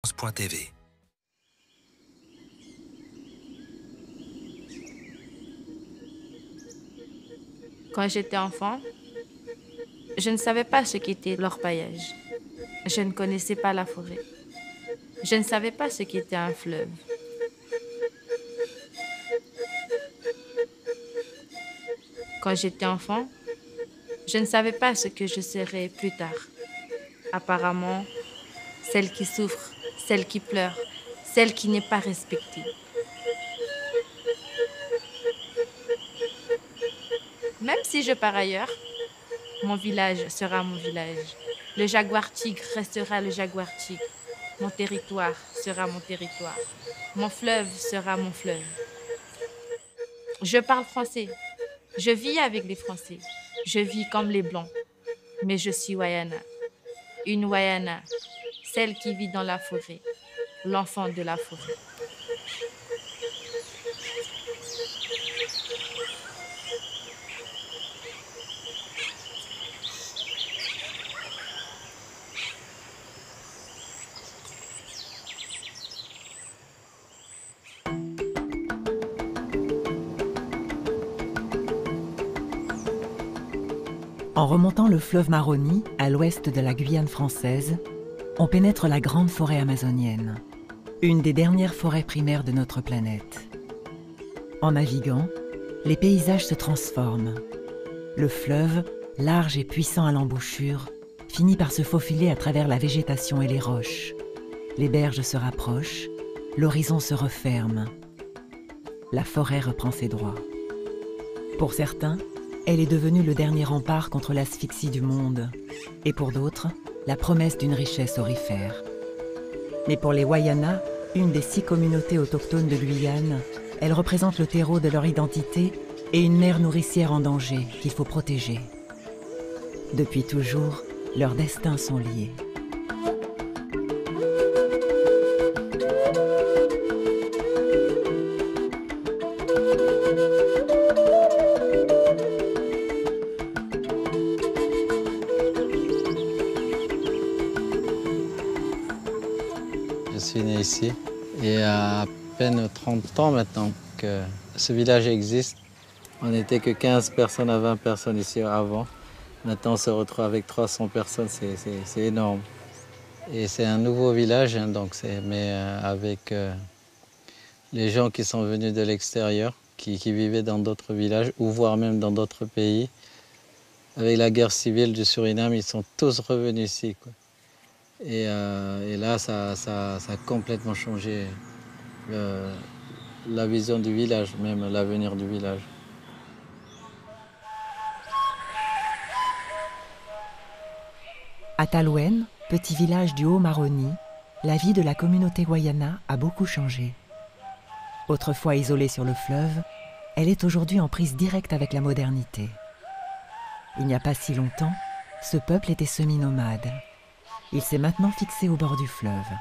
France.tv. Quand j'étais enfant, je ne savais pas ce qu'était l'orpaillage. Je ne connaissais pas la forêt. Je ne savais pas ce qu'était un fleuve. Quand j'étais enfant, je ne savais pas ce que je serais plus tard. Apparemment, celle qui souffre, celle qui pleure, celle qui n'est pas respectée. Même si je pars ailleurs, mon village sera mon village. Le jaguar tigre restera le jaguar tigre. Mon territoire sera mon territoire. Mon fleuve sera mon fleuve. Je parle français. Je vis avec les Français. Je vis comme les Blancs. Mais je suis Wayana. Une Wayana, celle qui vit dans la forêt. L'enfant de la forêt. En remontant le fleuve Maroni, à l'ouest de la Guyane française, on pénètre la grande forêt amazonienne, une des dernières forêts primaires de notre planète. En naviguant, les paysages se transforment. Le fleuve, large et puissant à l'embouchure, finit par se faufiler à travers la végétation et les roches. Les berges se rapprochent, l'horizon se referme. La forêt reprend ses droits. Pour certains, elle est devenue le dernier rempart contre l'asphyxie du monde, et pour d'autres, la promesse d'une richesse aurifère. Mais pour les Wayana, une des 6 communautés autochtones de Guyane, elle représente le terreau de leur identité et une mère nourricière en danger qu'il faut protéger. Depuis toujours, leurs destins sont liés. Je suis né ici et à peine 30 ans maintenant que ce village existe. On n'était que 15 personnes à 20 personnes ici avant. Maintenant on se retrouve avec 300 personnes, c'est énorme. Et c'est un nouveau village, hein, mais avec les gens qui sont venus de l'extérieur, qui vivaient dans d'autres villages ou voire même dans d'autres pays. Avec la guerre civile du Suriname, ils sont tous revenus ici, quoi. Et là, ça a complètement changé la vision du village, même l'avenir du village. À Talouenne, petit village du Haut-Maroni, la vie de la communauté Wayana a beaucoup changé. Autrefois isolée sur le fleuve, elle est aujourd'hui en prise directe avec la modernité. Il n'y a pas si longtemps, ce peuple était semi-nomade. Il s'est maintenant fixé au bord du fleuve.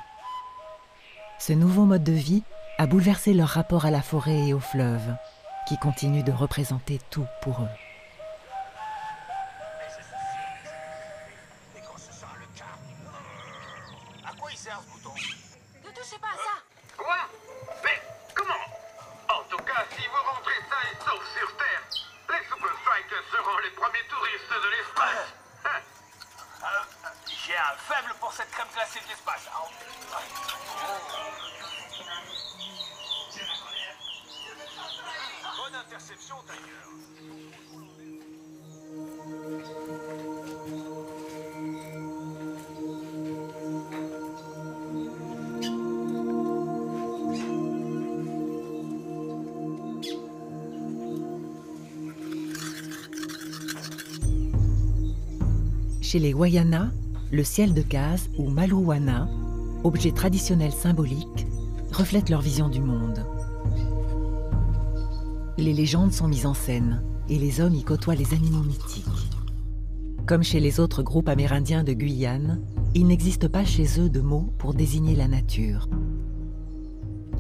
Ce nouveau mode de vie a bouleversé leur rapport à la forêt et au fleuve, qui continue de représenter tout pour eux. À quoi il sert ce bouton? Ne touchez pas à ça! Quoi? Mais comment? En tout cas, si vous rentrez sains et saufs sur Terre, les Super Strikers seront les premiers touristes de l'espace. J'ai un faible pour cette crème glacée de l'espace. Bonne interception, Tiger. Chez les Wayana, le ciel de gaz ou malouwana, objet traditionnel symbolique, reflète leur vision du monde. Les légendes sont mises en scène et les hommes y côtoient les animaux mythiques. Comme chez les autres groupes amérindiens de Guyane, il n'existe pas chez eux de mots pour désigner la nature.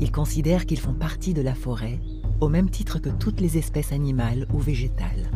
Ils considèrent qu'ils font partie de la forêt, au même titre que toutes les espèces animales ou végétales.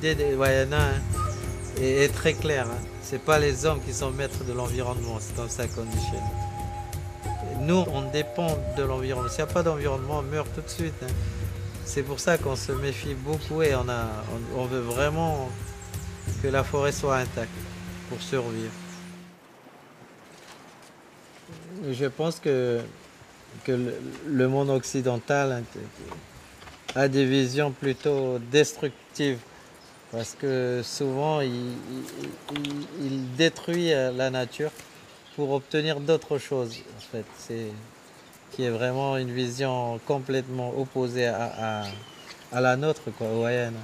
l'idée des Wayana est très claire. Hein. Ce n'est pas les hommes qui sont maîtres de l'environnement, c'est comme ça qu'on dit chez nous. Nous, on dépend de l'environnement. S'il n'y a pas d'environnement, on meurt tout de suite. Hein. C'est pour ça qu'on se méfie beaucoup et on veut vraiment que la forêt soit intacte pour survivre. Je pense que le monde occidental a des visions plutôt destructives parce que souvent il détruit la nature pour obtenir d'autres choses. En fait, qui est vraiment une vision complètement opposée à la nôtre, quoi, hawaïenne.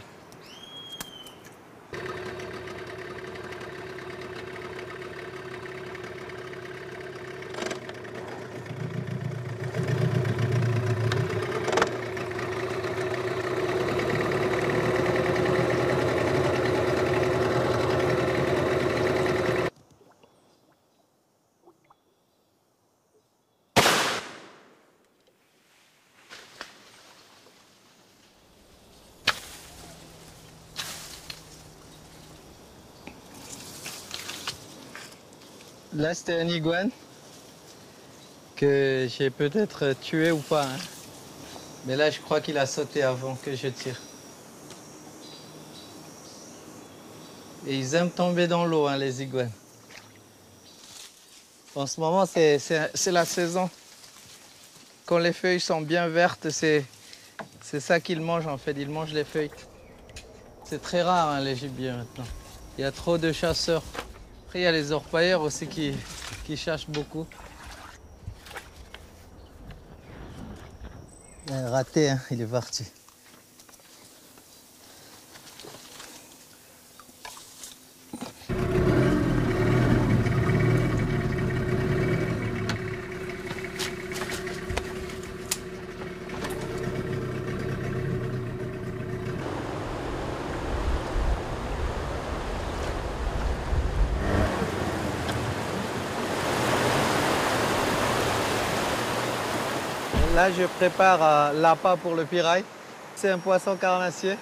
Là, c'était un iguane que j'ai peut-être tué ou pas. Hein. Mais là, je crois qu'il a sauté avant que je tire. Et ils aiment tomber dans l'eau, hein, les iguanes. En ce moment, c'est la saison. Quand les feuilles sont bien vertes, c'est ça qu'ils mangent, en fait. Ils mangent les feuilles. C'est très rare, hein, les gibiers, maintenant. Il y a trop de chasseurs. Après, il y a les orpailleurs aussi qui chassent beaucoup. Raté, hein, il est parti. Là, je prépare l'appât pour le pirail. C'est un poisson carnassier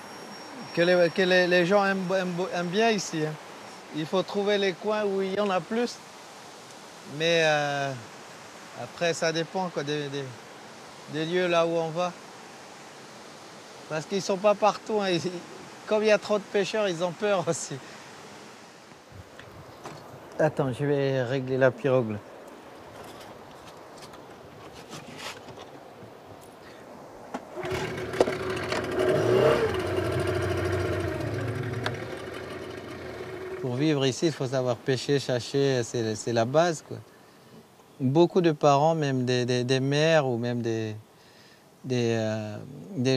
que les gens aiment bien ici. Hein. Il faut trouver les coins où il y en a plus. Mais après, ça dépend quoi, des lieux là où on va. Parce qu'ils ne sont pas partout. Hein. Comme il y a trop de pêcheurs, ils ont peur aussi. Attends, je vais régler la pirogue. Là. Pour vivre ici, il faut savoir pêcher, chasser, c'est la base, quoi. Beaucoup de parents, même des mères ou même des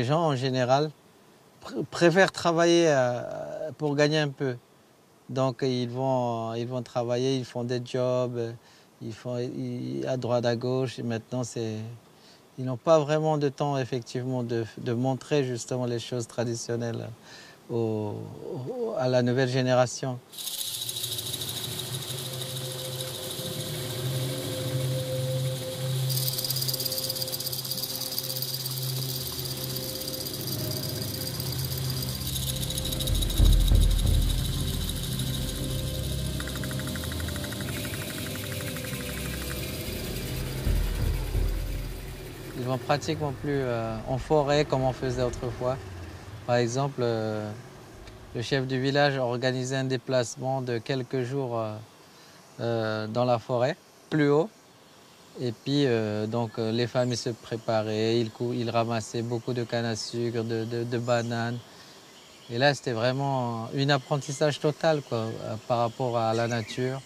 gens en général, préfèrent travailler pour gagner un peu. Donc ils vont travailler, ils font des jobs, ils font à droite, à gauche. Et maintenant, ils n'ont pas vraiment de temps, effectivement, de montrer justement les choses traditionnelles à la nouvelle génération. Ils vont pratiquement plus en forêt comme on faisait autrefois. Par exemple, le chef du village organisait un déplacement de quelques jours dans la forêt, plus haut. Et puis, les familles se préparaient, ils ramassaient beaucoup de canne à sucre, de bananes. Et là, c'était vraiment un apprentissage total quoi, par rapport à la nature.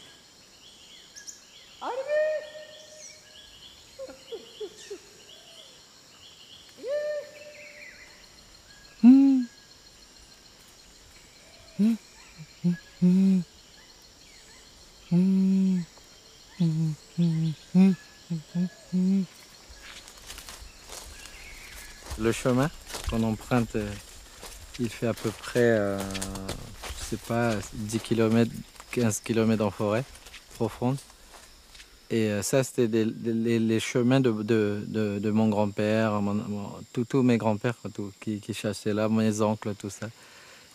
Le chemin qu'on emprunte, il fait à peu près, je sais pas, 10 km, 15 km en forêt profonde. Et ça, c'était les chemins de mon grand-père, tous mes grands-pères qui chassaient là, mes oncles, tout ça.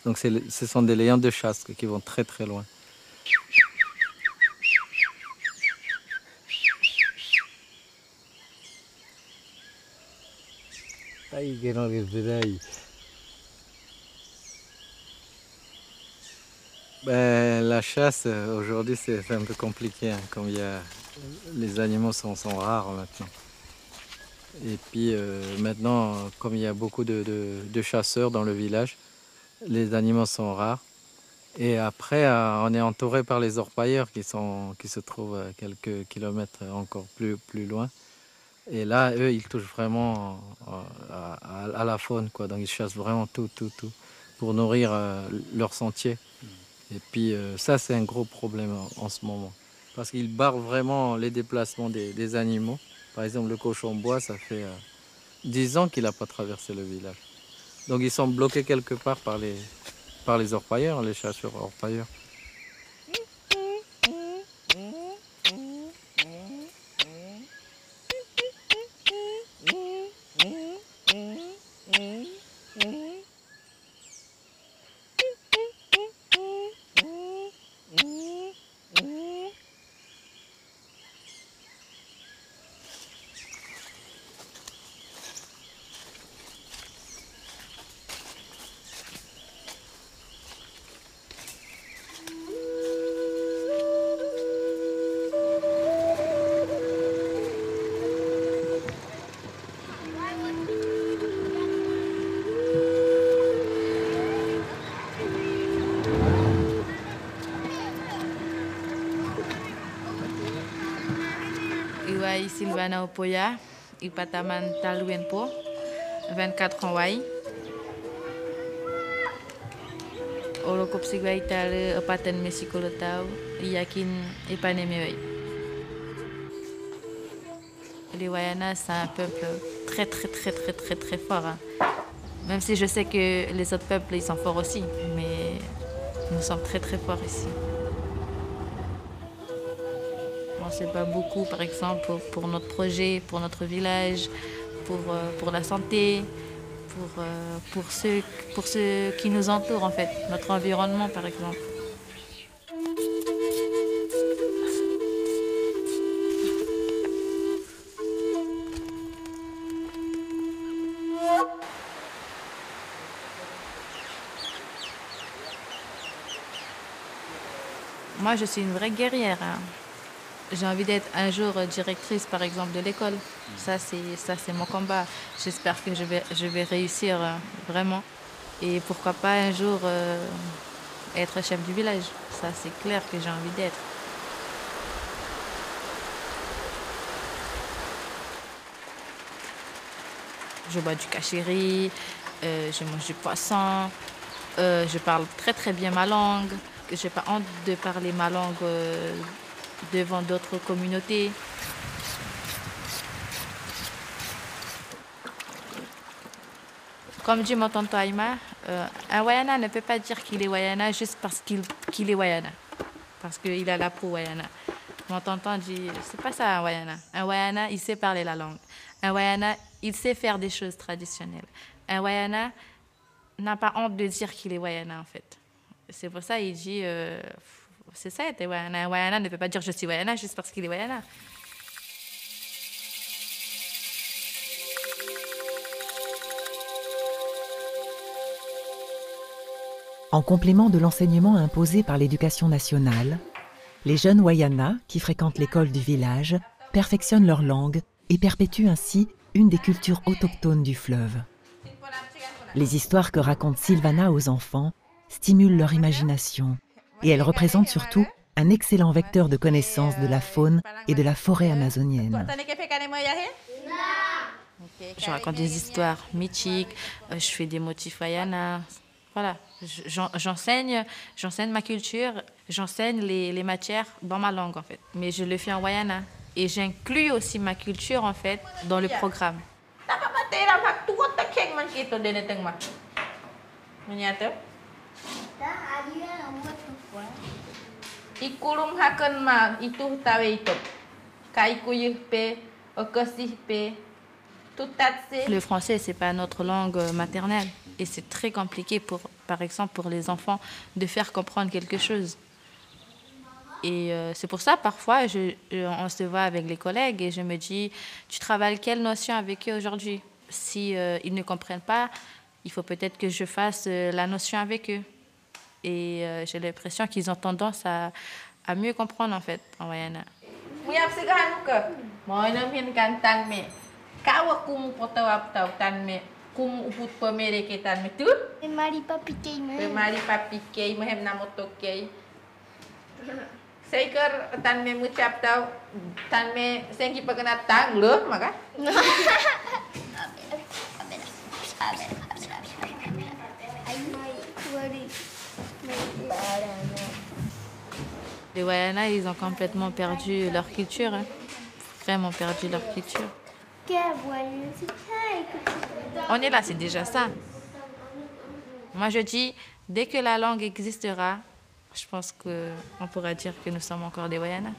Donc ce sont des léons de chasse qui vont très très loin. Ben, la chasse, aujourd'hui, c'est un peu compliqué, hein, comme les animaux sont rares maintenant. Et puis maintenant, comme il y a beaucoup de chasseurs dans le village, les animaux sont rares. Et après, on est entouré par les orpailleurs qui se trouvent à quelques kilomètres encore plus loin. Et là, eux, ils touchent vraiment à la faune, quoi. Donc ils chassent vraiment tout pour nourrir leur sentier. Et puis ça, c'est un gros problème en ce moment. Parce qu'ils barrent vraiment les déplacements des animaux. Par exemple, le cochon bois, ça fait 10 ans qu'il n'a pas traversé le village. Donc ils sont bloqués quelque part par les orpailleurs, les chasseurs orpailleurs. Iwai Silvana Opoya, Ipataman Taluenpo, 24 ans Wai. Orokop Sigwai Tale, Opaten Mesikolotau, Yakin Ipanemewai. Les Wayana, c'est un peuple très fort. Hein. Même si je sais que les autres peuples, ils sont forts aussi, mais nous sommes très forts ici. On ne sait pas beaucoup, par exemple, pour notre projet, pour notre village, pour la santé, pour ceux qui nous entourent, en fait, notre environnement, par exemple. Moi, je suis une vraie guerrière. Hein. J'ai envie d'être un jour directrice, par exemple, de l'école. Ça, c'est mon combat. J'espère que je vais réussir vraiment. Et pourquoi pas un jour être chef du village. Ça, c'est clair que j'ai envie d'être. Je bois du cachiri, je mange du poisson, je parle très bien ma langue. Je n'ai pas honte de parler ma langue devant d'autres communautés. Comme dit mon tonton Aïma, un Wayana ne peut pas dire qu'il est Wayana juste parce qu'il est Wayana. Parce qu'il a la peau Wayana. Mon tonton dit, c'est pas ça un Wayana. Un Wayana, il sait parler la langue. Un Wayana, il sait faire des choses traditionnelles. Un Wayana n'a pas honte de dire qu'il est Wayana, en fait. C'est pour ça qu'il dit, c'est ça, être Wayana. Un Wayana ne peut pas dire je suis Wayana juste parce qu'il est Wayana. En complément de l'enseignement imposé par l'éducation nationale, les jeunes Wayana qui fréquentent l'école du village perfectionnent leur langue et perpétuent ainsi une des cultures autochtones du fleuve. Les histoires que raconte Silvana aux enfants stimulent leur imagination et elles représentent surtout un excellent vecteur de connaissance de la faune et de la forêt amazonienne. Je raconte des histoires mythiques, je fais des motifs Wayana. Voilà, j'enseigne ma culture, j'enseigne les matières dans ma langue en fait. Mais je le fais en Wayana et j'inclus aussi ma culture en fait dans le programme. Le français, c'est pas notre langue maternelle et c'est très compliqué par exemple pour les enfants, de faire comprendre quelque chose. Et c'est pour ça, parfois, on se voit avec les collègues et je me dis, tu travailles quelle notion avec eux aujourd'hui? Si ils ne comprennent pas, il faut peut-être que je fasse la notion avec eux. Et j'ai l'impression qu'ils ont tendance à mieux comprendre, en fait, en Wayana. Seikor tan me ngucap tahu tan me sengki pegenatang lho maka. Les Wayana, ils ont complètement perdu leur culture, hein. Vraiment perdu leur culture. On est là, c'est déjà ça. Moi, je dis, dès que la langue existera, je pense qu'on pourra dire que nous sommes encore des Wayana.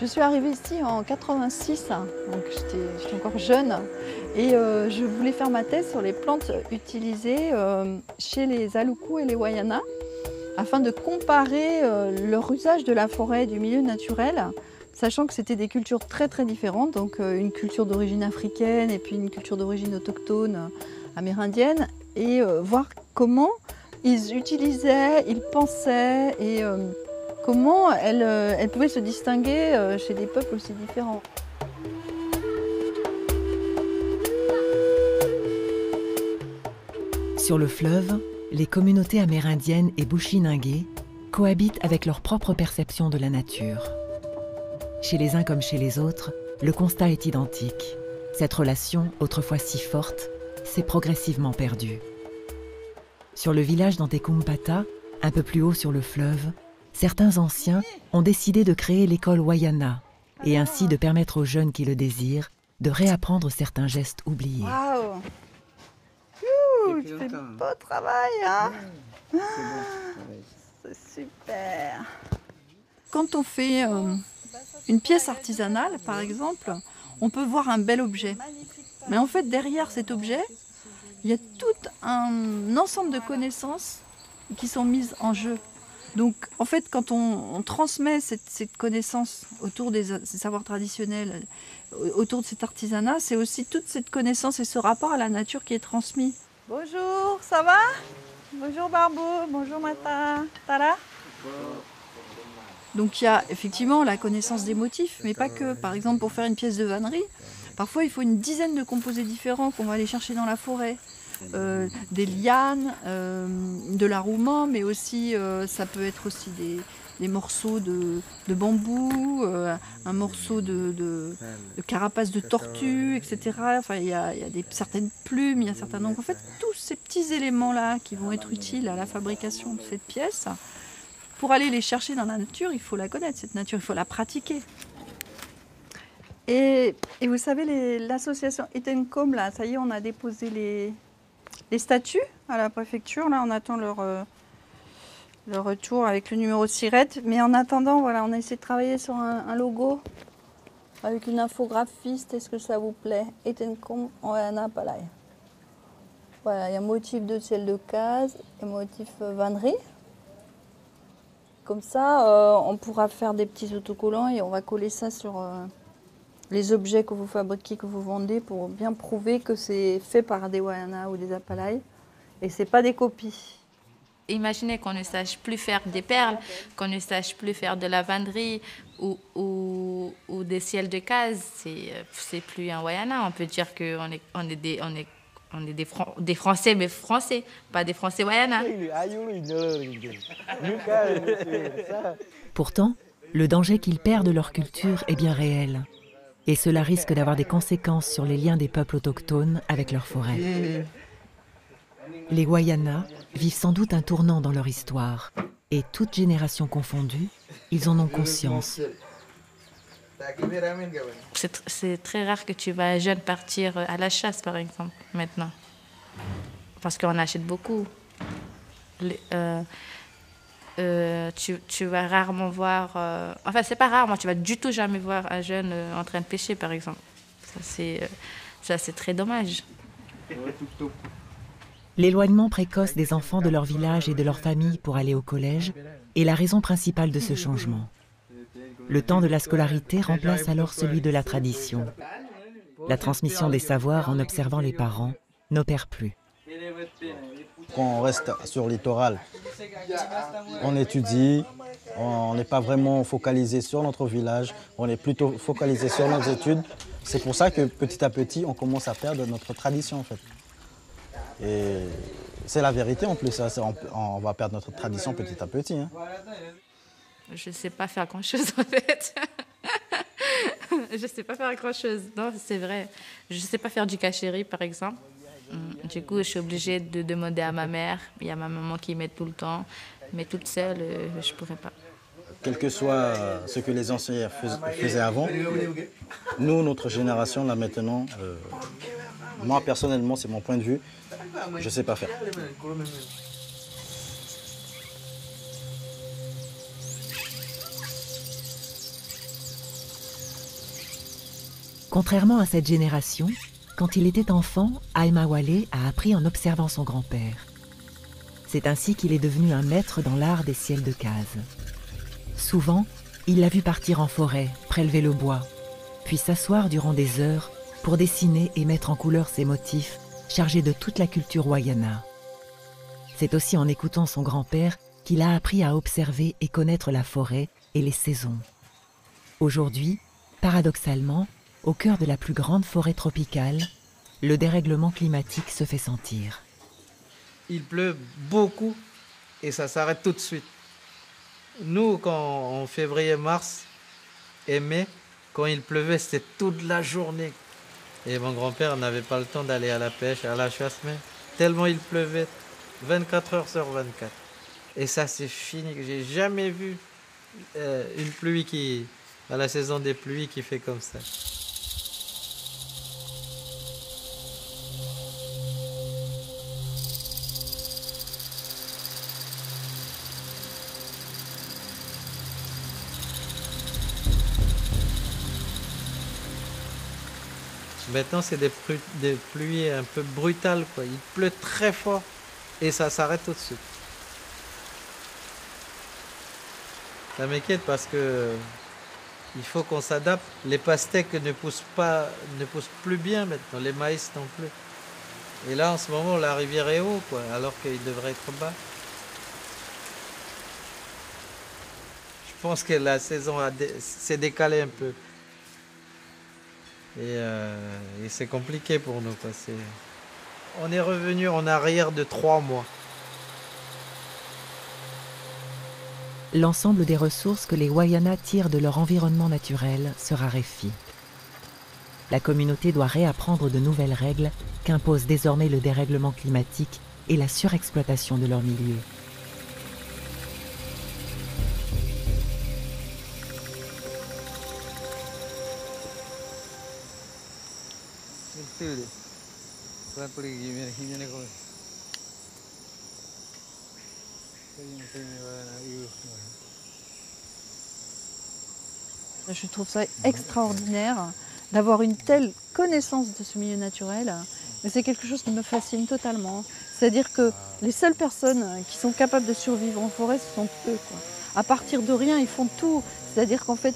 Je suis arrivée ici en 86, donc j'étais encore jeune et je voulais faire ma thèse sur les plantes utilisées chez les Aluku et les Wayana afin de comparer leur usage de la forêt, du milieu naturel, sachant que c'était des cultures très très différentes, donc une culture d'origine africaine et puis une culture d'origine autochtone amérindienne, et voir comment ils utilisaient, ils pensaient et comment elles pouvaient se distinguer chez des peuples aussi différents. Sur le fleuve, les communautés amérindiennes et bushinangés cohabitent avec leur propre perception de la nature. Chez les uns comme chez les autres, le constat est identique. Cette relation, autrefois si forte, s'est progressivement perdue. Sur le village d'Antekumpata, un peu plus haut sur le fleuve, certains anciens ont décidé de créer l'école Wayana et ainsi de permettre aux jeunes qui le désirent de réapprendre certains gestes oubliés. Waouh! Tu fais beau travail, hein? C'est super! Quand on fait une pièce artisanale, par exemple, on peut voir un bel objet. Mais en fait, derrière cet objet, il y a tout un ensemble de connaissances qui sont mises en jeu. Donc, en fait, quand on transmet cette connaissance autour des savoirs traditionnels, autour de cet artisanat, c'est aussi toute cette connaissance et ce rapport à la nature qui est transmis. Bonjour, ça va? Bonjour Barbou, bonjour Mata, Tara. Donc il y a effectivement la connaissance des motifs, mais pas que. Par exemple, pour faire une pièce de vannerie, parfois il faut une dizaine de composés différents qu'on va aller chercher dans la forêt. Des lianes, de l'arouma, mais aussi ça peut être aussi des morceaux de bambou, un morceau de carapace de tortue, etc. Enfin, il y a certaines plumes, il y a certains... Donc en fait, tous ces petits éléments-là qui vont être utiles à la fabrication de cette pièce, pour aller les chercher dans la nature, il faut la connaître, cette nature, il faut la pratiquer. Et vous savez, l'association Itencom, là, ça y est, on a déposé les statuts à la préfecture. Là, on attend leur retour avec le numéro de SIRET. Mais en attendant, voilà, on a essayé de travailler sur un logo avec une infographiste. Est-ce que ça vous plaît? Itencom Wayana Palai. Voilà, il y a motif de ciel de case et motif vannerie. Comme ça, on pourra faire des petits autocollants et on va coller ça sur les objets que vous fabriquez, que vous vendez, pour bien prouver que c'est fait par des Wayana ou des Apalai et c'est pas des copies. Imaginez qu'on ne sache plus faire des perles, qu'on ne sache plus faire de la vannerie ou des ciels de case, c'est plus un Wayana. On peut dire qu'on est des Français, mais Français, pas des Français Wayana. Pourtant, le danger qu'ils perdent leur culture est bien réel. Et cela risque d'avoir des conséquences sur les liens des peuples autochtones avec leur forêt. Les Wayana vivent sans doute un tournant dans leur histoire. Et toutes générations confondues, ils en ont conscience. C'est très rare que tu vas jeune partir à la chasse, par exemple, maintenant. Parce qu'on achète beaucoup. tu vas rarement voir... enfin, c'est pas rarement, tu vas du tout jamais voir un jeune en train de pêcher, par exemple. Ça, c'est très dommage. L'éloignement précoce des enfants de leur village et de leur famille pour aller au collège est la raison principale de ce changement. Le temps de la scolarité remplace alors celui de la tradition. La transmission des savoirs en observant les parents n'opère plus. Quand on reste sur le littoral, on étudie, on n'est pas vraiment focalisé sur notre village, on est plutôt focalisé sur nos études. C'est pour ça que petit à petit, on commence à perdre notre tradition en fait. Et c'est la vérité en plus, on va perdre notre tradition petit à petit. Hein. Je ne sais pas faire grand-chose en fait. Je ne sais pas faire grand-chose, non, c'est vrai. Je ne sais pas faire du cachéri par exemple. Du coup, je suis obligée de demander à ma mère. Il y a ma maman qui m'aide tout le temps. Mais toute seule, je ne pourrais pas. Quel que soit ce que les anciens faisaient avant, nous, notre génération, là maintenant, moi personnellement, c'est mon point de vue, je ne sais pas faire. Contrairement à cette génération, quand il était enfant, Aima Wale a appris en observant son grand-père. C'est ainsi qu'il est devenu un maître dans l'art des ciels de case. Souvent, il l'a vu partir en forêt, prélever le bois, puis s'asseoir durant des heures pour dessiner et mettre en couleur ses motifs chargés de toute la culture wayana. C'est aussi en écoutant son grand-père qu'il a appris à observer et connaître la forêt et les saisons. Aujourd'hui, paradoxalement, au cœur de la plus grande forêt tropicale, le dérèglement climatique se fait sentir. Il pleut beaucoup et ça s'arrête tout de suite. Nous, en février-mars et mai, quand il pleuvait, c'était toute la journée. Et mon grand-père n'avait pas le temps d'aller à la pêche, à la chasse, mais tellement il pleuvait, 24 heures sur 24. Et ça, c'est fini. J'ai jamais vu une pluie à la saison des pluies qui fait comme ça. Maintenant, c'est des pluies un peu brutales, quoi. Il pleut très fort et ça s'arrête tout de suite. Ça m'inquiète parce que il faut qu'on s'adapte. Les pastèques ne poussent plus bien maintenant, les maïs non plus. Et là, en ce moment, la rivière est haut, quoi, alors qu'il devrait être bas. Je pense que la saison s'est décalée un peu. Et c'est compliqué pour nous, quoi. On est revenu en arrière de 3 mois. L'ensemble des ressources que les Wayana tirent de leur environnement naturel se raréfie. La communauté doit réapprendre de nouvelles règles qu'imposent désormais le dérèglement climatique et la surexploitation de leur milieu. Je trouve ça extraordinaire d'avoir une telle connaissance de ce milieu naturel. Mais c'est quelque chose qui me fascine totalement. C'est-à-dire que les seules personnes qui sont capables de survivre en forêt, ce sont eux, quoi. À partir de rien, ils font tout. C'est-à-dire qu'en fait,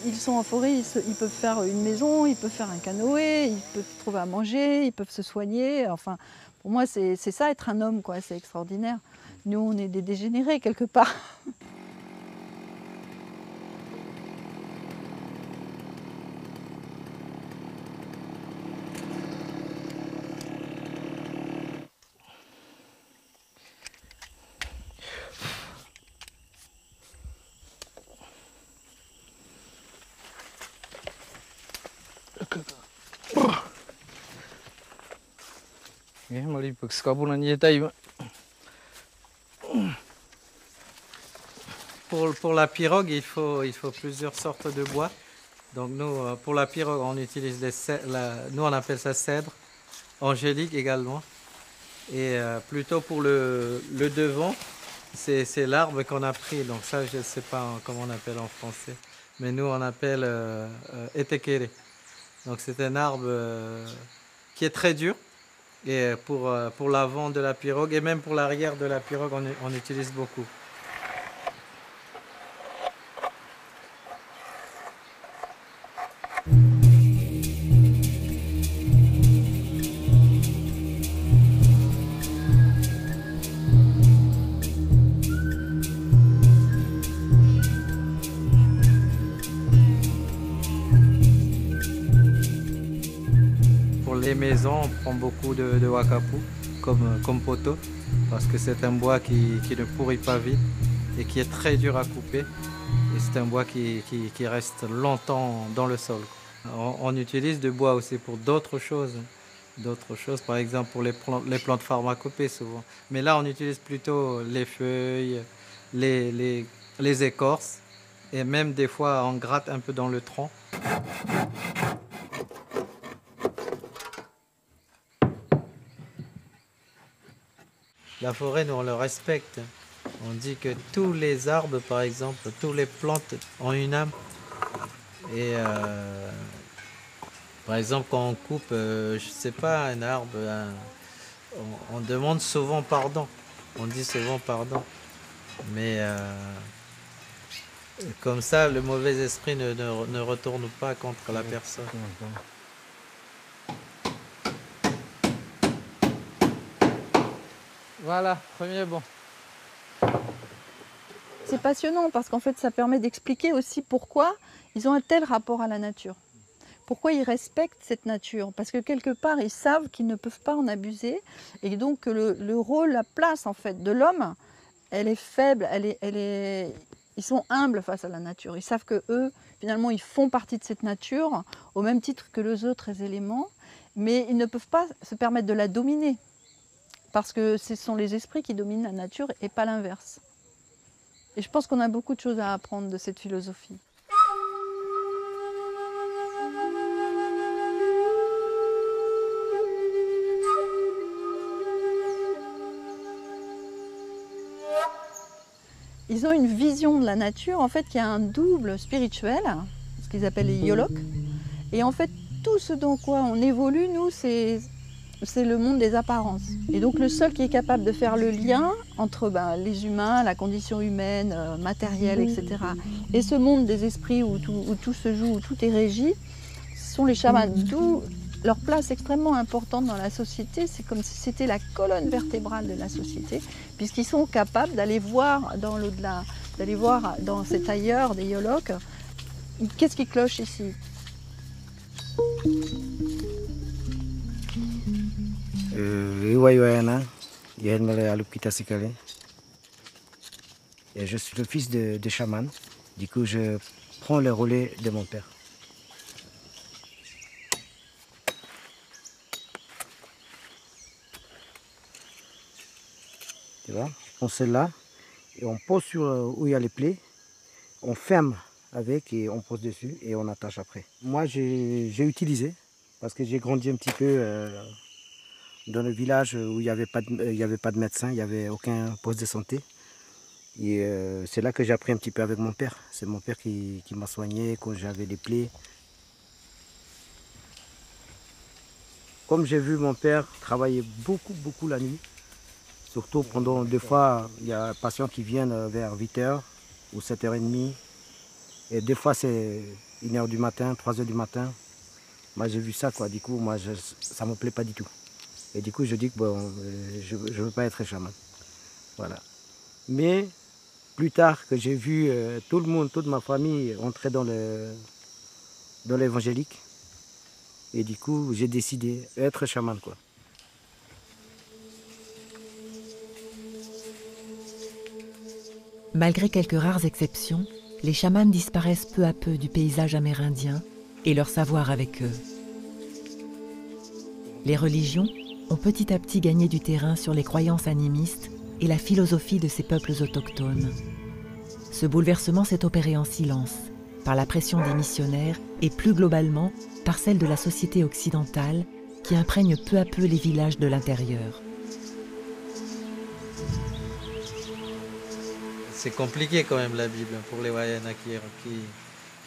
ils sont en forêt, ils peuvent faire une maison, ils peuvent faire un canoë, ils peuvent trouver à manger, ils peuvent se soigner. Enfin, pour moi, c'est ça, être un homme, quoi. C'est extraordinaire. Nous, on est des dégénérés, quelque part. Pour la pirogue, il faut plusieurs sortes de bois. Donc nous, pour la pirogue, on utilise nous on appelle ça cèdre, angélique également. Et plutôt pour le devant, c'est l'arbre qu'on a pris. Donc ça, je ne sais pas comment on appelle en français. Mais nous, on appelle etekere. Donc c'est un arbre qui est très dur. Et pour l'avant de la pirogue et même pour l'arrière de la pirogue, on utilise beaucoup. Les maisons, on prend beaucoup de wakapu comme poteau parce que c'est un bois qui ne pourrit pas vite et qui est très dur à couper. Et c'est un bois qui reste longtemps dans le sol. On utilise du bois aussi pour d'autres choses. Par exemple pour les plantes pharmacopées souvent. Mais là, on utilise plutôt les feuilles, les écorces et même des fois, on gratte un peu dans le tronc. La forêt, nous, on le respecte. On dit que tous les arbres, par exemple, toutes les plantes ont une âme. Et par exemple, quand on coupe, je ne sais pas, un arbre, on demande souvent pardon. On dit souvent pardon. Mais comme ça, le mauvais esprit ne retourne pas contre la personne. Voilà, premier bon. C'est passionnant parce qu'en fait, ça permet d'expliquer aussi pourquoi ils ont un tel rapport à la nature. Pourquoi ils respectent cette nature. Parce que quelque part, ils savent qu'ils ne peuvent pas en abuser. Et donc, le rôle, la place en fait de l'homme, elle est faible, ils sont humbles face à la nature. Ils savent que eux, finalement, ils font partie de cette nature au même titre que les autres éléments. Mais ils ne peuvent pas se permettre de la dominer. Parce que ce sont les esprits qui dominent la nature et pas l'inverse. Et je pense qu'on a beaucoup de choses à apprendre de cette philosophie. Ils ont une vision de la nature en fait qui a un double spirituel, ce qu'ils appellent les yolok. Et en fait, tout ce dans quoi on évolue, nous, c'est le monde des apparences. Et donc le seul qui est capable de faire le lien entre les humains, la condition humaine, matérielle, etc. et ce monde des esprits où tout se joue, où tout est régi, ce sont les chamans. D'où leur place extrêmement importante dans la société, c'est comme si c'était la colonne vertébrale de la société, puisqu'ils sont capables d'aller voir dans l'au-delà, d'aller voir dans cet ailleurs des yoloks, qu'est-ce qui cloche ici. Et je suis le fils de chaman. Du coup, je prends le relais de mon père. Tu vois, on se là et on pose sur où il y a les plaies, on ferme avec et on pose dessus et on attache après. Moi, j'ai utilisé parce que j'ai grandi un petit peu dans le village où il n'y avait pas de médecin, il n'y avait aucun poste de santé. Et c'est là que j'ai appris un petit peu avec mon père. C'est mon père qui m'a soigné quand j'avais des plaies. Comme j'ai vu mon père travailler beaucoup la nuit, surtout pendant des fois, il y a des patients qui viennent vers 8h ou 7h30. Et des fois, c'est 1h du matin, 3h du matin. Moi, j'ai vu ça, quoi. Du coup, moi, ça ne me plaît pas du tout. Et du coup, je dis que bon, je ne veux pas être chaman. Voilà. Mais plus tard, que j'ai vu tout le monde, toute ma famille entrer dans l'évangélique, et du coup, j'ai décidé d'être chaman, quoi. Malgré quelques rares exceptions, les chamans disparaissent peu à peu du paysage amérindien et leur savoir avec eux. Les religions ont petit à petit gagné du terrain sur les croyances animistes et la philosophie de ces peuples autochtones. Ce bouleversement s'est opéré en silence, par la pression des missionnaires et plus globalement par celle de la société occidentale qui imprègne peu à peu les villages de l'intérieur. C'est compliqué quand même la Bible pour les Wayana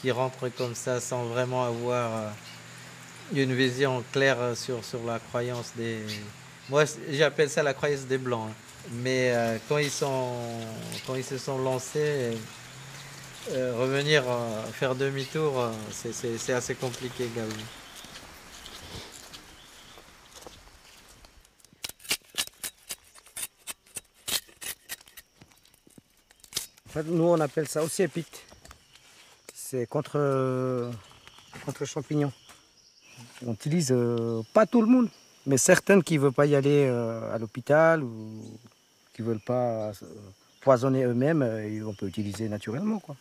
qui rentrent comme ça sans vraiment avoir une vision claire sur la croyance des... Moi, j'appelle ça la croyance des Blancs. Hein. Mais quand ils se sont lancés, revenir faire demi-tour, c'est assez compliqué également. En fait, nous, on appelle ça aussi épite. C'est contre le champignon. On utilise pas tout le monde, mais certaines qui ne veulent pas y aller à l'hôpital ou qui ne veulent pas poisonner eux-mêmes, on peut utiliser naturellement, quoi.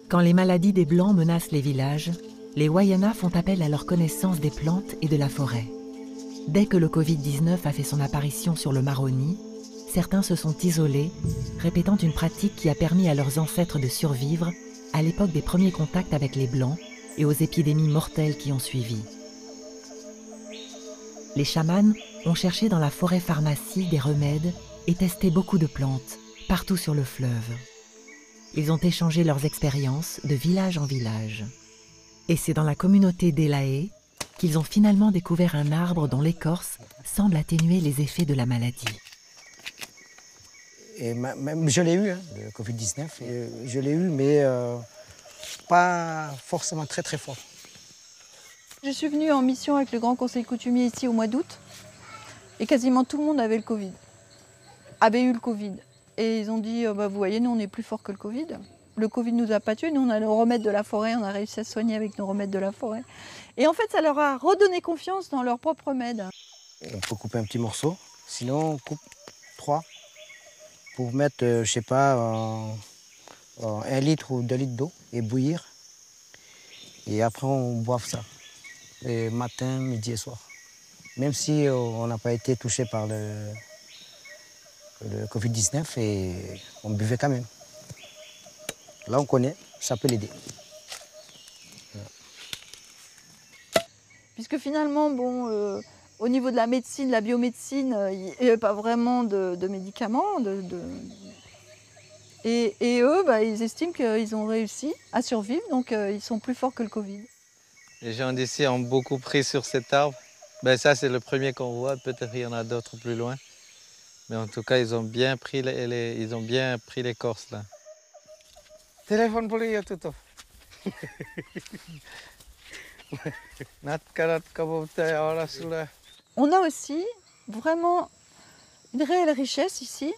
Quand les maladies des Blancs menacent les villages, les Wayana font appel à leur connaissance des plantes et de la forêt. Dès que le Covid-19 a fait son apparition sur le Maroni, certains se sont isolés, répétant une pratique qui a permis à leurs ancêtres de survivre à l'époque des premiers contacts avec les Blancs et aux épidémies mortelles qui ont suivi. Les chamans ont cherché dans la forêt pharmacie des remèdes et testé beaucoup de plantes, partout sur le fleuve. Ils ont échangé leurs expériences de village en village. Et c'est dans la communauté d'Elaé qu'ils ont finalement découvert un arbre dont l'écorce semble atténuer les effets de la maladie. Et même, je l'ai eu, hein, le Covid-19, je l'ai eu, mais pas forcément très très fort. Je suis venue en mission avec le Grand Conseil coutumier ici au mois d'août et quasiment tout le monde avait eu le Covid. Et ils ont dit, vous voyez, nous on est plus fort que le Covid. Le Covid ne nous a pas tués, nous on a le remède de la forêt, on a réussi à se soigner avec nos remèdes de la forêt. Et en fait, ça leur a redonné confiance dans leur propre remède. On peut couper un petit morceau, sinon on coupe 3 pour mettre, je sais pas, 1 litre ou 2 litres d'eau et bouillir. Et après on boive ça, et matin, midi et soir. Même si on n'a pas été touché par le Covid-19, et on buvait quand même. Là, on connaît, ça peut l'aider. Puisque finalement, bon, au niveau de la médecine, la biomédecine, il n'y avait pas vraiment de médicaments. Et eux, ils estiment qu'ils ont réussi à survivre, donc ils sont plus forts que le Covid. Les gens d'ici ont beaucoup pris sur cet arbre. Ben, ça, c'est le premier qu'on voit. Peut-être il y en a d'autres plus loin. Mais en tout cas, ils ont bien pris l'écorce là. Téléphone pour lui, tout. On a aussi vraiment une réelle richesse ici,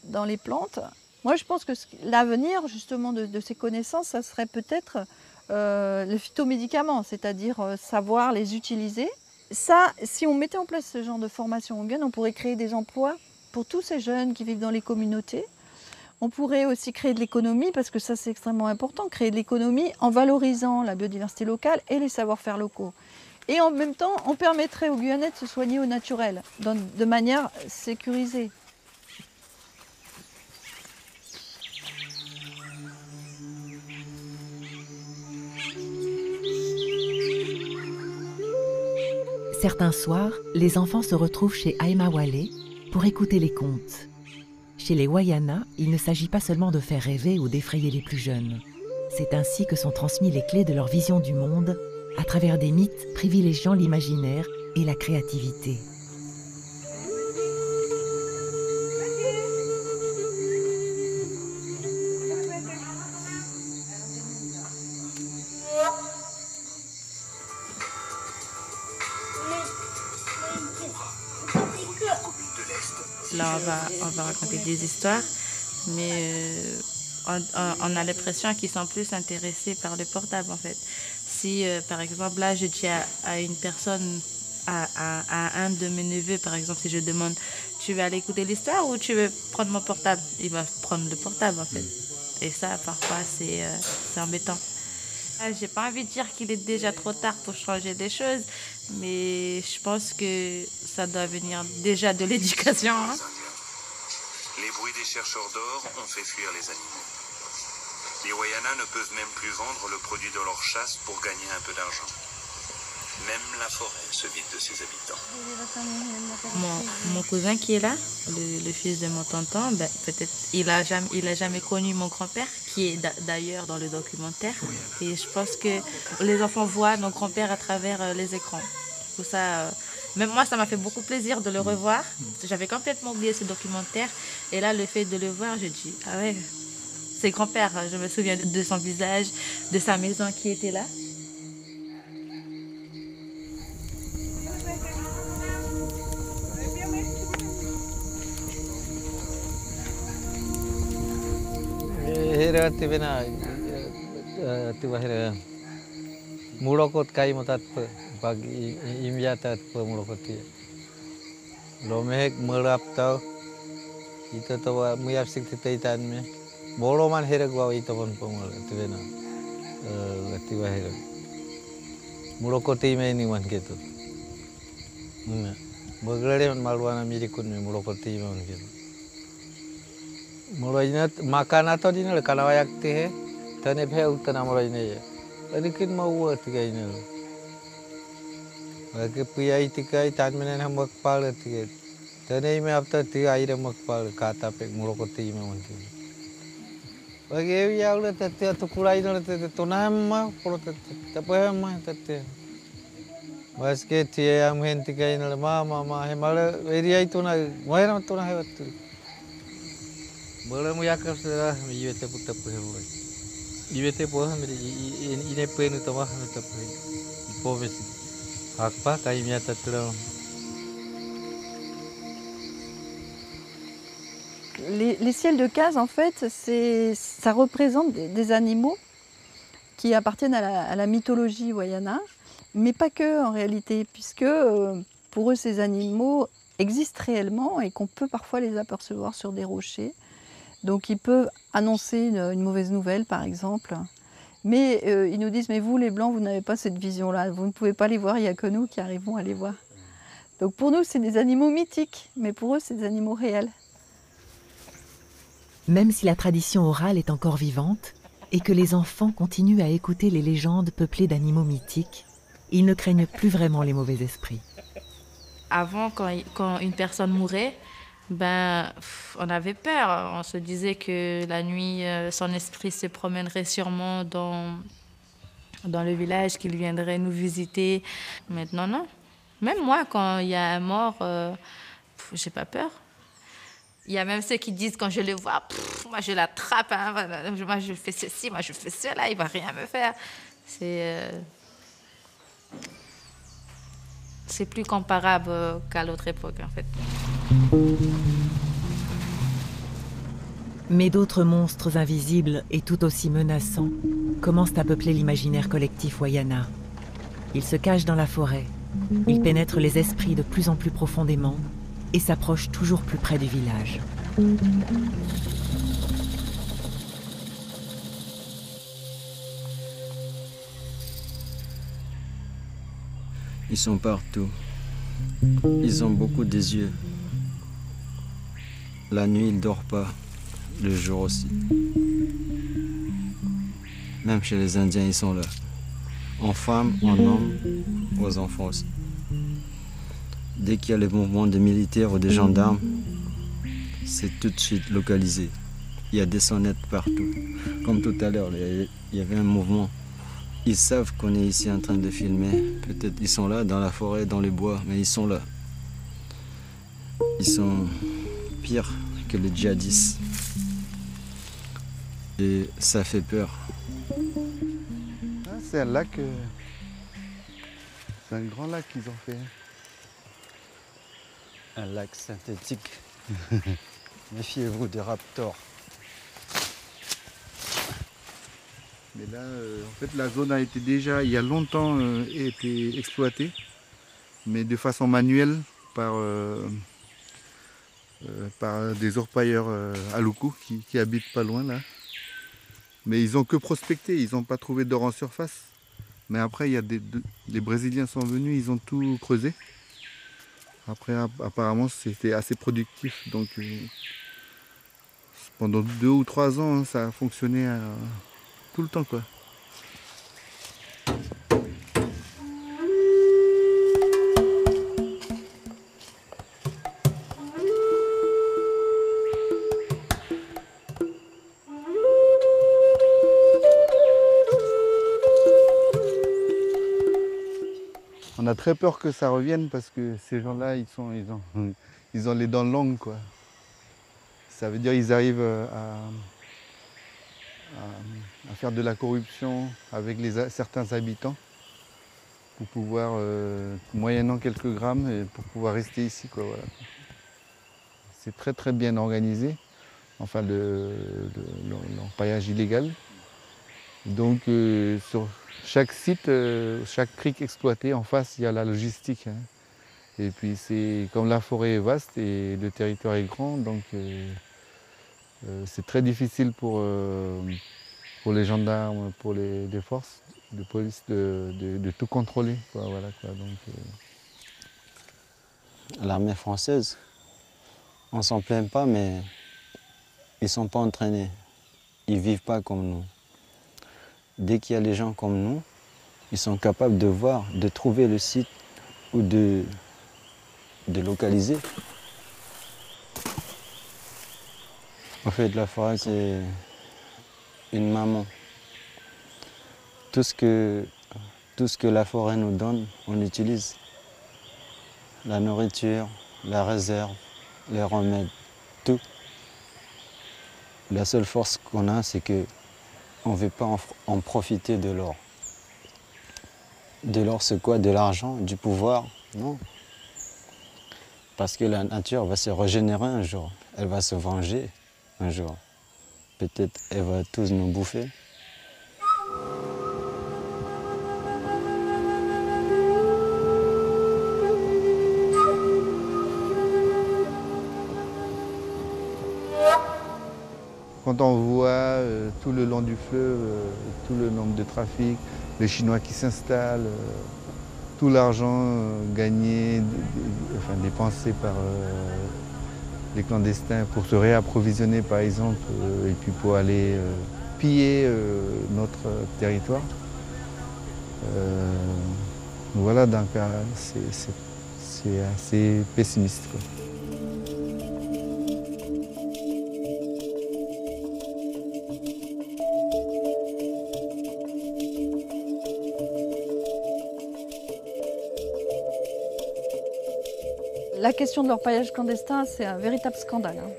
dans les plantes. Moi, je pense que l'avenir, justement, de ces connaissances, ça serait peut-être le phytomédicament, c'est-à-dire savoir les utiliser. Ça, si on mettait en place ce genre de formation en Guyane, on pourrait créer des emplois pour tous ces jeunes qui vivent dans les communautés. On pourrait aussi créer de l'économie, parce que ça c'est extrêmement important, créer de l'économie en valorisant la biodiversité locale et les savoir-faire locaux. Et en même temps, on permettrait aux Guyanais de se soigner au naturel, de manière sécurisée. Certains soirs, les enfants se retrouvent chez Aïma Wale pour écouter les contes. Chez les Wayana, il ne s'agit pas seulement de faire rêver ou d'effrayer les plus jeunes. C'est ainsi que sont transmis les clés de leur vision du monde à travers des mythes privilégiant l'imaginaire et la créativité. Là, on va raconter des histoires, mais on a l'impression qu'ils sont plus intéressés par le portable, en fait. Si, par exemple, là, je dis à une personne, à un de mes neveux, par exemple, si je demande, tu veux aller écouter l'histoire ou tu veux prendre mon portable? Il va prendre le portable, en fait. Et ça, parfois, c'est embêtant. J'ai pas envie de dire qu'il est déjà trop tard pour changer des choses, mais je pense que ça doit venir déjà de l'éducation. Hein. Les bruits des chercheurs d'or ont fait fuir les animaux. Les Wayana ne peuvent même plus vendre le produit de leur chasse pour gagner un peu d'argent. Même la forêt se vide de ses habitants. Mon cousin qui est là, le fils de mon tonton, ben, peut-être il a jamais connu mon grand-père, qui est d'ailleurs dans le documentaire. Et je pense que les enfants voient nos grands-pères à travers les écrans. Tout ça, même moi, ça m'a fait beaucoup plaisir de le revoir. J'avais complètement oublié ce documentaire. Et là, le fait de le voir, je dis, ah ouais, c'est grand-père. Je me souviens de son visage, de sa maison qui était là. Mulokot kai motat pag imyatat pe mulokoti. Lomehek melap tau itu tawa muyap sik titaitan me. Boloman herek wa itu pon pemul tibena. Tiba herek. Mulokoti me ni man gitu. Beglare maluana mirikun me mulokoti me man gitu. Mulainya makan atau dina le kana wayak teh tane phe utana mulainya ya. Adikin mau tiga ini lo. Bagi puyai tiga itan menen ham makpal tiga. Tane ime apta tiga aire makpal kata pek mulokoti me mungkin. Bagi ya udah tete atau kulai nol tete tonam mah polo tete tapi mah tete. Baske tiga yang hen tiga ini lo mama hemala area itu na mana tu na hebat tu. Boleh mu yakap sudah miyete putar pehemoi. Ibete poha meri ine penu tamah tapai poves hakpa kai miata tram. Les ciels de case, en fait, ça représente des animaux qui appartiennent à la mythologie wayana, mais pas que en réalité, puisque pour eux ces animaux existent réellement et qu'on peut parfois les apercevoir sur des rochers. Donc ils peuvent annoncer une mauvaise nouvelle par exemple, mais ils nous disent mais vous les blancs vous n'avez pas cette vision-là, vous ne pouvez pas les voir, il n'y a que nous qui arrivons à les voir. Donc pour nous c'est des animaux mythiques, mais pour eux c'est des animaux réels. Même si la tradition orale est encore vivante et que les enfants continuent à écouter les légendes peuplées d'animaux mythiques, ils ne craignent plus vraiment les mauvais esprits. Avant, quand une personne mourait, ben, on avait peur. On se disait que la nuit, son esprit se promènerait sûrement dans le village, qu'il viendrait nous visiter. Maintenant, non. Même moi, quand il y a un mort, j'ai pas peur. Il y a même ceux qui disent, quand je le vois, moi je l'attrape, hein, moi je fais ceci, moi je fais cela, il va rien me faire. C'est plus comparable qu'à l'autre époque, en fait. Mais d'autres monstres invisibles et tout aussi menaçants commencent à peupler l'imaginaire collectif wayana. Ils se cachent dans la forêt, ils pénètrent les esprits de plus en plus profondément et s'approchent toujours plus près du village. Ils sont partout. Ils ont beaucoup des yeux. La nuit, ils ne dorment pas. Le jour aussi. Même chez les Indiens, ils sont là. En femmes, en hommes, aux enfants aussi. Dès qu'il y a les mouvements des militaires ou des gendarmes, c'est tout de suite localisé. Il y a des sonnettes partout. Comme tout à l'heure, il y avait un mouvement. Ils savent qu'on est ici en train de filmer. Peut-être ils sont là, dans la forêt, dans les bois, mais ils sont là. Ils sont pires que les djihadistes. Et ça fait peur. Ah, c'est un lac... c'est un grand lac qu'ils ont fait. Un lac synthétique. Méfiez-vous des raptors. Mais là, en fait, la zone a été déjà, il y a longtemps, été exploitée, mais de façon manuelle par des orpailleurs Aluku qui habitent pas loin là. Mais ils n'ont que prospecté, ils n'ont pas trouvé d'or en surface. Mais après, il y a les Brésiliens sont venus, ils ont tout creusé. Après, apparemment, c'était assez productif. Donc, pendant 2 ou 3 ans, hein, ça a fonctionné tout le temps, quoi. a très peur que ça revienne parce que ces gens-là, ils ont les dents longues, quoi. Ça veut dire qu'ils arrivent à faire de la corruption avec certains habitants pour pouvoir, moyennant quelques grammes, et pour pouvoir rester ici, quoi, voilà. C'est très très bien organisé, enfin l'empaillage illégal. Donc sur chaque site, chaque crique exploitée, en face, il y a la logistique, hein. Et puis c'est comme la forêt est vaste et le territoire est grand, donc c'est très difficile pour les gendarmes, pour les forces de police de tout contrôler, quoi, voilà, quoi. Donc, L'armée française, on ne s'en plaint pas, mais ils ne sont pas entraînés. Ils ne vivent pas comme nous. Dès qu'il y a des gens comme nous, ils sont capables de voir, de trouver le site ou de localiser. En fait, la forêt, c'est une maman. Tout ce que la forêt nous donne, on utilise. La nourriture, la réserve, les remèdes, tout. La seule force qu'on a, c'est qu'on ne veut pas en profiter de l'or. De l'or, c'est quoi? De l'argent, du pouvoir? Non. Parce que la nature va se régénérer un jour. Elle va se venger un jour. Peut-être elle va tous nous bouffer. Quand on voit tout le long du fleuve, tout le nombre de trafic, les Chinois qui s'installent, tout l'argent gagné, enfin dépensé par les clandestins pour se réapprovisionner par exemple, et puis pour aller piller notre territoire. Voilà, donc c'est assez pessimiste, quoi. La question de l'orpaillage clandestin, c'est un véritable scandale, hein.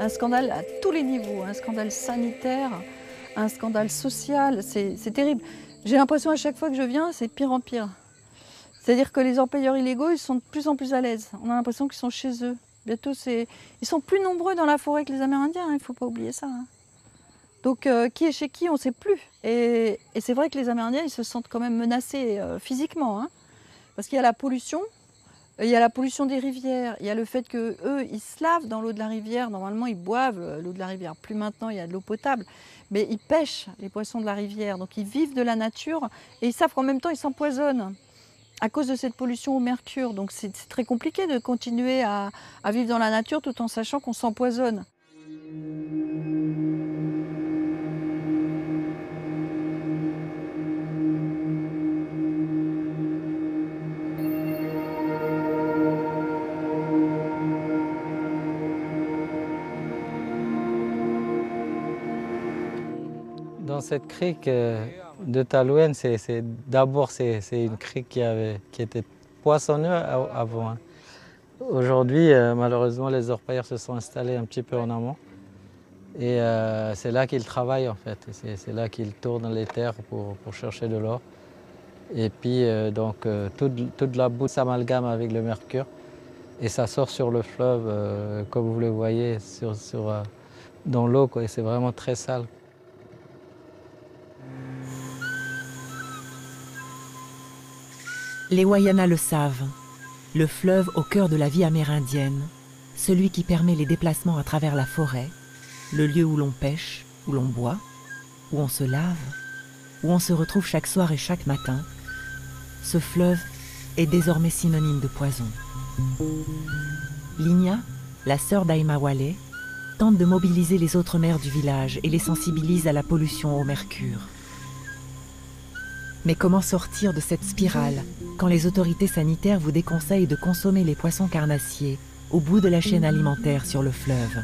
Un scandale à tous les niveaux, un scandale sanitaire, un scandale social, c'est terrible. J'ai l'impression à chaque fois que je viens, c'est de pire en pire. C'est-à-dire que les orpailleurs illégaux, ils sont de plus en plus à l'aise. On a l'impression qu'ils sont chez eux. Bientôt, ils sont plus nombreux dans la forêt que les Amérindiens, il ne faut pas oublier ça, hein. Donc qui est chez qui, on ne sait plus. Et c'est vrai que les Amérindiens, ils se sentent quand même menacés physiquement, hein, parce qu'il y a la pollution. Il y a la pollution des rivières, il y a le fait qu'eux, ils se lavent dans l'eau de la rivière. Normalement, ils boivent l'eau de la rivière. Plus maintenant, il y a de l'eau potable. Mais ils pêchent les poissons de la rivière. Donc, ils vivent de la nature et ils savent qu'en même temps, ils s'empoisonnent à cause de cette pollution au mercure. Donc, c'est très compliqué de continuer à vivre dans la nature tout en sachant qu'on s'empoisonne. Dans cette crique de Talouine, d'abord c'est une crique qui était poissonneuse avant, hein. Aujourd'hui, malheureusement, les orpailleurs se sont installés un petit peu en amont. Et c'est là qu'ils travaillent en fait. C'est là qu'ils tournent les terres pour chercher de l'or. Et puis toute la boue s'amalgame avec le mercure. Et ça sort sur le fleuve, comme vous le voyez, dans l'eau, quoi. Et c'est vraiment très sale. Les Wayana le savent. Le fleuve au cœur de la vie amérindienne, celui qui permet les déplacements à travers la forêt, le lieu où l'on pêche, où l'on boit, où on se lave, où on se retrouve chaque soir et chaque matin, ce fleuve est désormais synonyme de poison. Ligna, la sœur d'Aïma Wale, tente de mobiliser les autres mères du village et les sensibilise à la pollution au mercure. Mais comment sortir de cette spirale quand les autorités sanitaires vous déconseillent de consommer les poissons carnassiers au bout de la chaîne alimentaire sur le fleuve?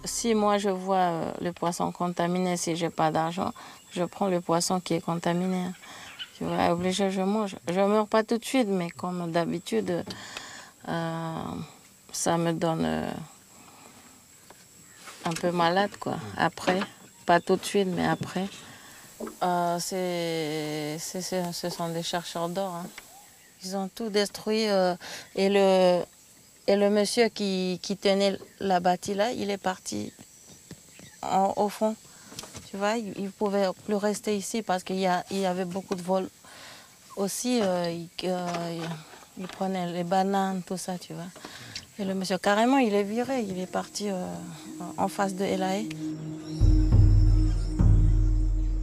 Si moi je vois le poisson contaminé, si je n'ai pas d'argent, je prends le poisson qui est contaminé. Tu vois, obligé, je mange. Je ne meurs pas tout de suite, mais comme d'habitude, ça me donne un peu malade, quoi. Après, pas tout de suite, mais après. Ce sont des chercheurs d'or. Hein. Ils ont tout détruit. Et le monsieur qui tenait la bâtie là, il est parti au fond. Tu vois, il ne pouvait plus rester ici parce qu'il y avait beaucoup de vols. Aussi, il prenait les bananes, tout ça, tu vois. Et le monsieur, carrément, il est viré. Il est parti en face de El Hae.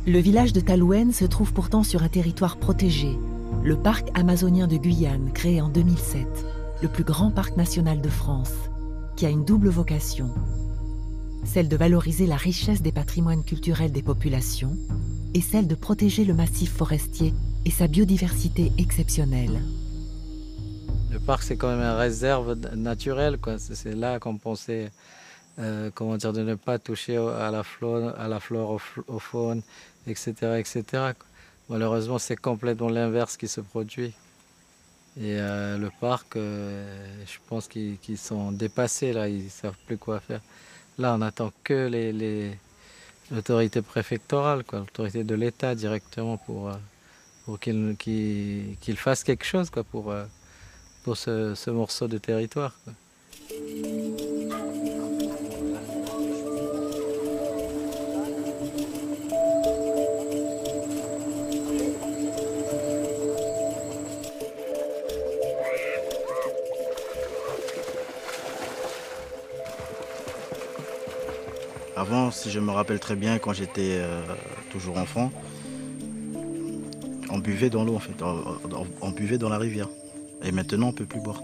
Le village de Talouenne se trouve pourtant sur un territoire protégé, le parc amazonien de Guyane, créé en 2007, le plus grand parc national de France, qui a une double vocation. Celle de valoriser la richesse des patrimoines culturels des populations et celle de protéger le massif forestier et sa biodiversité exceptionnelle. Le parc, c'est quand même une réserve naturelle, quoi. C'est là qu'on pensait comment dire, de ne pas toucher à la flore, aux faunes, etc. etc. Malheureusement, c'est complètement l'inverse qui se produit. Et le parc, je pense qu'ils sont dépassés, là, ils ne savent plus quoi faire. Là, on n'attend que l'autorité préfectorale, l'autorité de l'État directement pour qu'ils fassent quelque chose, quoi, pour ce morceau de territoire, quoi. Avant, si je me rappelle très bien, quand j'étais toujours enfant, on buvait dans l'eau en fait, on buvait dans la rivière. Et maintenant, on ne peut plus boire.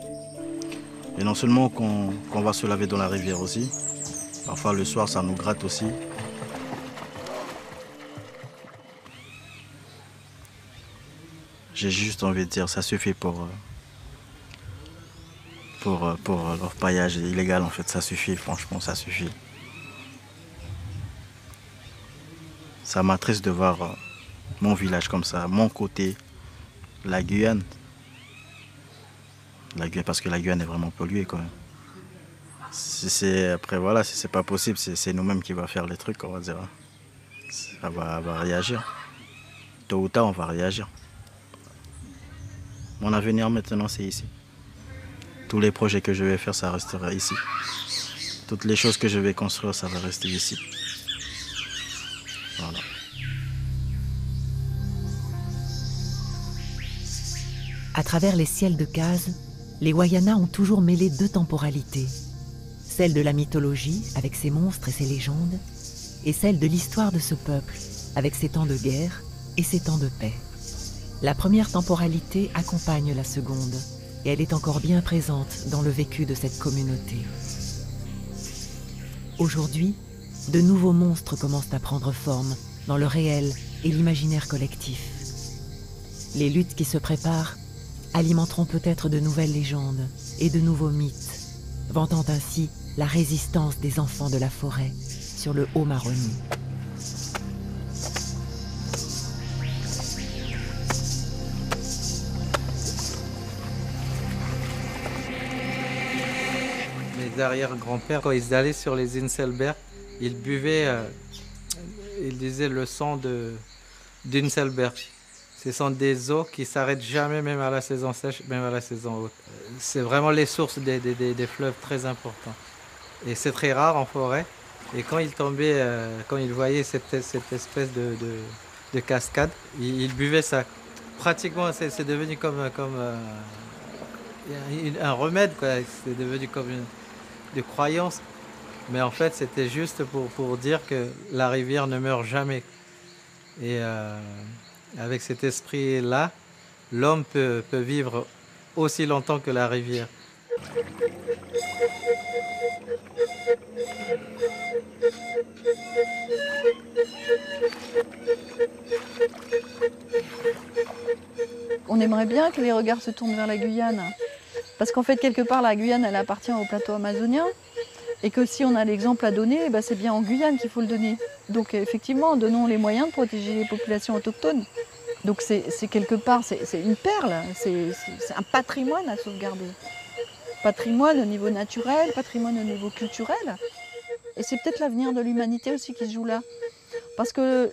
Et non seulement qu'on va se laver dans la rivière aussi, parfois le soir, ça nous gratte aussi. J'ai juste envie de dire, ça suffit pour l'orpaillage illégal en fait, ça suffit, franchement, ça suffit. Ça m'attriste de voir mon village comme ça, mon côté, la Guyane. Parce que la Guyane est vraiment polluée quand même. Après voilà, si c'est pas possible, c'est nous-mêmes qui va faire les trucs, on va dire. Ça va réagir. Tôt ou tard, on va réagir. Mon avenir maintenant, c'est ici. Tous les projets que je vais faire, ça restera ici. Toutes les choses que je vais construire, ça va rester ici. Voilà. À travers les ciels de Case, les Wayana ont toujours mêlé deux temporalités. Celle de la mythologie, avec ses monstres et ses légendes, et celle de l'histoire de ce peuple, avec ses temps de guerre et ses temps de paix. La première temporalité accompagne la seconde, et elle est encore bien présente dans le vécu de cette communauté. Aujourd'hui, de nouveaux monstres commencent à prendre forme dans le réel et l'imaginaire collectif. Les luttes qui se préparent alimenteront peut-être de nouvelles légendes et de nouveaux mythes, vantant ainsi la résistance des enfants de la forêt sur le Haut-Maroni. Mes arrière-grands-pères, quand ils allaient sur les Inselberg, ils buvaient, ils disaient le sang d'Inselberg. Ce sont des eaux qui ne s'arrêtent jamais, même à la saison sèche, même à la saison haute. C'est vraiment les sources des fleuves très importants. Et c'est très rare en forêt. Et quand ils tombaient, quand ils voyaient cette espèce de cascade, ils buvaient ça. Pratiquement, c'est devenu comme un remède, quoi. C'est devenu comme une croyance. Mais en fait, c'était juste pour dire que la rivière ne meurt jamais. Et avec cet esprit-là, l'homme peut vivre aussi longtemps que la rivière. On aimerait bien que les regards se tournent vers la Guyane. Parce qu'en fait, quelque part, la Guyane, elle appartient au plateau amazonien. Et que si on a l'exemple à donner, bah, c'est bien en Guyane qu'il faut le donner. Donc effectivement, donnons les moyens de protéger les populations autochtones. Donc c'est quelque part, c'est une perle, c'est un patrimoine à sauvegarder. Patrimoine au niveau naturel, patrimoine au niveau culturel. Et c'est peut-être l'avenir de l'humanité aussi qui se joue là. Parce que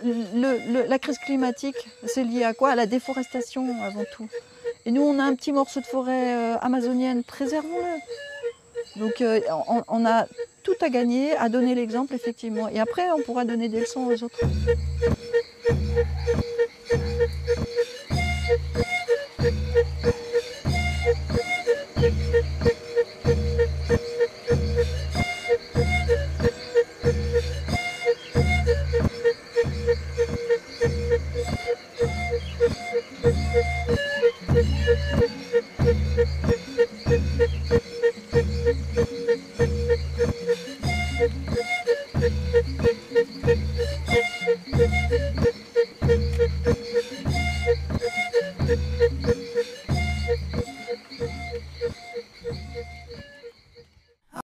la crise climatique, c'est lié à quoi? À la déforestation avant tout. Et nous, on a un petit morceau de forêt amazonienne, préservons-le. Donc on a tout à gagner, à donner l'exemple, effectivement. Et après, on pourra donner des leçons aux autres.